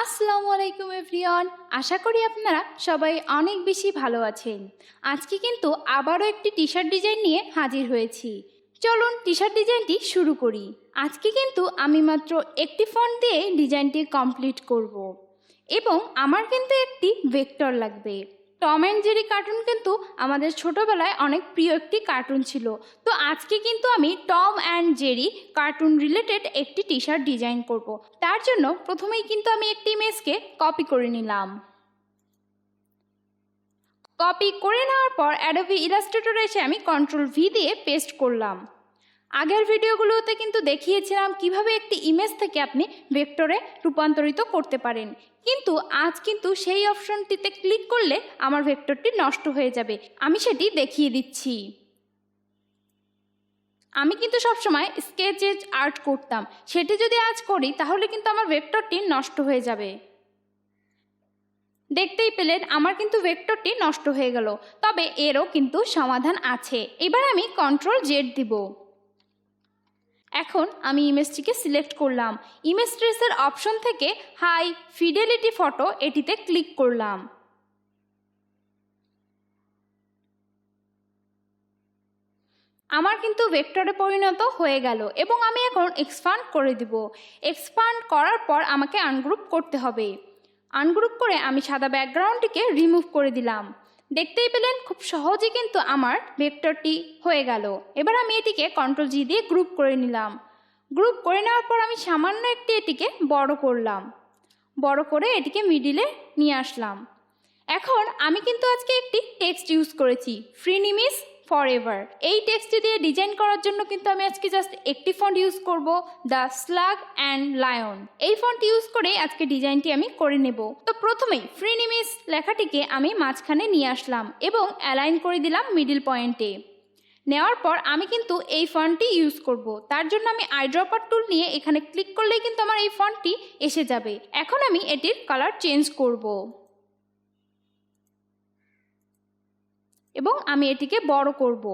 আসসালামু আলাইকুম এভরিওয়ান, আশা করি আপনারা সবাই অনেক বেশি ভালো আছেন। আজকে কিন্তু আবারও একটি টি শার্ট ডিজাইন নিয়ে হাজির হয়েছি। চলুন টি শার্ট ডিজাইনটি শুরু করি। আজকে কিন্তু আমি মাত্র একটি ফন্ট দিয়ে ডিজাইনটি কমপ্লিট করব এবং আমার কিন্তু একটি ভেক্টর লাগবে। টম অ্যান্ড জেরি কার্টুন কিন্তু আমাদের ছোটোবেলায় অনেক প্রিয় একটি কার্টুন ছিল। তো আজকে কিন্তু আমি Tom and Jerry cartoon related একটি টি শার্ট ডিজাইন করব। তার জন্য প্রথমেই কিন্তু আমি একটি ইমেজকে কপি করে নিলাম। কপি করে নেওয়ার পর অ্যাডোবি ইলাস্ট্রেটরে এসে আমি কন্ট্রোল-V দিয়ে পেস্ট করলাম। আগের ভিডিওগুলোতে কিন্তু দেখিয়েছিলাম কিভাবে একটি ইমেজ থেকে আপনি ভেক্টরে রূপান্তরিত করতে পারেন, কিন্তু আজ কিন্তু সেই অপশনটিতে ক্লিক করলে আমার ভেক্টরটি নষ্ট হয়ে যাবে। আমি সেটি দেখিয়ে দিচ্ছি। আমি কিন্তু সবসময় স্কেচে আর্ট করতাম, সেটি যদি আজ করি তাহলে কিন্তু আমার ভেক্টরটি নষ্ট হয়ে যাবে। দেখতেই পেলেন আমার কিন্তু ভেক্টরটি নষ্ট হয়ে গেল, তবে এরও কিন্তু সমাধান আছে। এবার আমি কন্ট্রোল-Z দিব। এখন আমি ইমেজটিকে সিলেক্ট করলাম। ইমেজ ট্রেসের অপশন থেকে হাই ফিডেলিটি ফটো এটিতে ক্লিক করলাম। আমার কিন্তু ভেক্টরে পরিণত হয়ে গেল এবং আমি এখন এক্সপান্ড করে দিব। এক্সপান্ড করার পর আমাকে আনগ্রুপ করতে হবে। আনগ্রুপ করে আমি সাদা ব্যাকগ্রাউন্ডটিকে রিমুভ করে দিলাম। দেখতেই পেলেন খুব সহজে কিন্তু আমার ভেক্টরটি হয়ে গেল। এবার আমি এটিকে কন্ট্রোল-G দিয়ে গ্রুপ করে নিলাম। গ্রুপ করে নেওয়ার পর আমি সামান্য একটি এটিকে বড় করলাম। বড় করে এটিকে মিডিলে নিয়ে আসলাম। এখন আমি কিন্তু আজকে একটি টেক্সট ইউজ করেছি, ফ্রি নেম ইজ ফরএভার। এই টেক্সটটি দিয়ে ডিজাইন করার জন্য কিন্তু আমি আজকে জাস্ট একটি ফন্ট ইউজ করব, দ্য স্লাগ অ্যান্ড লায়ন। এই ফন্ট ইউজ করে আজকে ডিজাইনটি আমি করে নেব। তো প্রথমেই ফ্রি নেম ইজ লেখাটিকে আমি মাঝখানে নিয়ে আসলাম এবং অ্যালাইন করে দিলাম মিডিল পয়েন্টে। নেওয়ার পর আমি কিন্তু এই ফন্টটি ইউজ করব। তার জন্য আমি আইড্রপার টুল নিয়ে এখানে ক্লিক করলেই কিন্তু আমার এই ফন্টটি এসে যাবে। এখন আমি এটির কালার চেঞ্জ করব এবং আমি এটিকে বড় করব।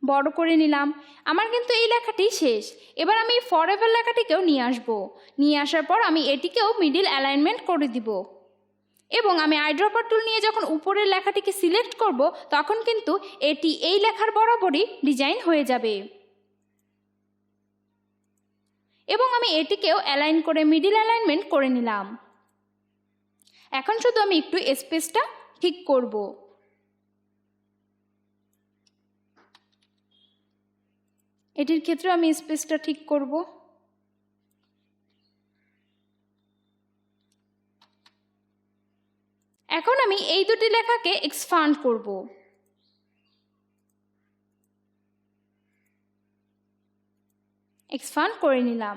বড় করে নিলাম। আমার কিন্তু এই লেখাটি শেষ। এবার আমি ফরএভার লেখাটিকেও নিয়ে আসব। নিয়ে আসার পর আমি এটিকেও মিডিল অ্যালাইনমেন্ট করে দিব এবং আমি আইড্রপার টুল নিয়ে যখন উপরের লেখাটিকে সিলেক্ট করব তখন কিন্তু এটি এই লেখার বরাবরই ডিজাইন হয়ে যাবে এবং আমি এটিকেও অ্যালাইন করে মিডিল অ্যালাইনমেন্ট করে নিলাম। এখন শুধু আমি একটু স্পেসটা ঠিক করব। এটির ক্ষেত্রে আমি স্পেসটা ঠিক করব। এখন আমি এই দুটি লেখাকে এক্সপান্ড করব। এক্সপান্ড করে নিলাম।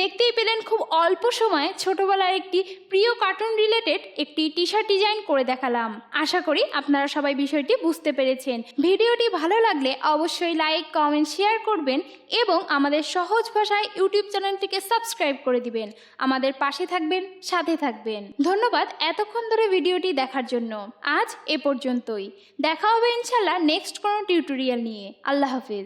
দেখতেই পেলেন খুব অল্প সময়ে ছোটবেলার একটি প্রিয় কার্টুন রিলেটেড একটি টি শার্ট ডিজাইন করে দেখালাম। আশা করি আপনারা সবাই বিষয়টি বুঝতে পেরেছেন। ভিডিওটি ভালো লাগলে অবশ্যই লাইক, কমেন্ট, শেয়ার করবেন এবং আমাদের সহজ ভাষায় ইউটিউব চ্যানেলটিকে সাবস্ক্রাইব করে দিবেন। আমাদের পাশে থাকবেন, সাথে থাকবেন। ধন্যবাদ এতক্ষণ ধরে ভিডিওটি দেখার জন্য। আজ এ পর্যন্তই। দেখা হবে ইনশাল্লাহ নেক্সট কোনো টিউটোরিয়াল নিয়ে। আল্লাহ হাফেজ।